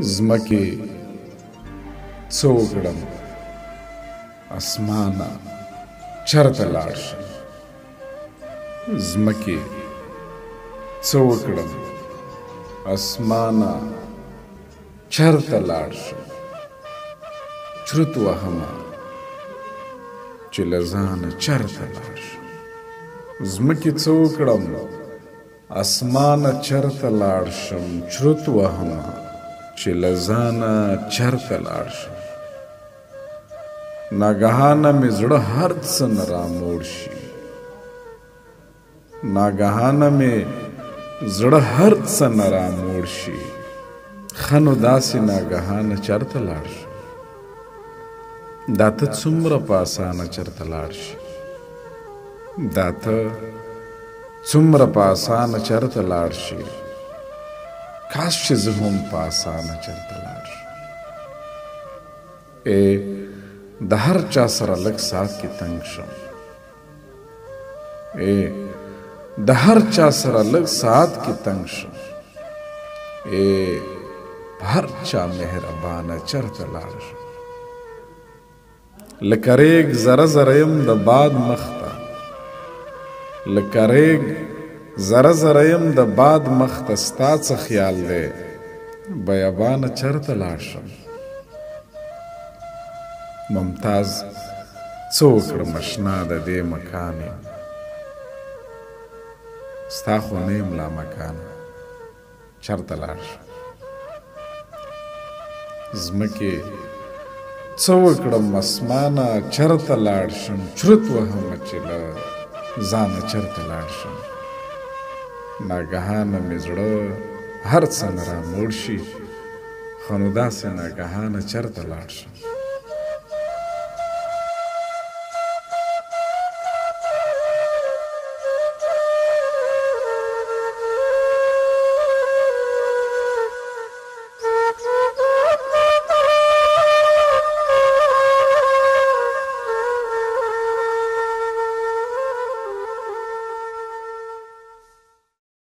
زمکی څوکړم اسمانه چرته لاړ شم زمکی څوکړم اسمانه چرته لاړ شم چرت وهمه چې له ځانه چرته لاړ شم زمکی څوکړم اسمانه چرته لاړ شم چرت وهمه چې له ځانه چرته لاړ شم ناګهانه مې زړه هر څه نه راموړ شي ناګهانه مې زړه هر څه نه راموړ شي ښه نو داسې ناګهانه چرته لاړ شم دا ته څومره په اسانه چرته لاړ شي دا ته څومره په اسانه چرته لاړ شي کاش چې زه هم په اسانه چرته لاړ شم د هر چا سره لږ ساعت کې تنګ شم د هر چا سره لږ ساعت کې تنګ شم په هر چا مهربانه چرته لاړ شم لکه ریګ ذره ذره یم د باد مخ ته لکه ریګ ذره ذره یم د باد مخ ته ستا څه خیال دی بیابانه چرته لاړ شم ممتاز څه وکړم اشنا د دې مکان یم ستا خو نه یم لامکان چرته لاړ شم ځمکې څه وکړم اسمانه چرته لاړ شم چرت وهمه چې له ځانه چرته لاړ شم ناګهانه مې زړه هر څه نه راموړ شي ښه نو داسې ناګهانه چرته لاړ شم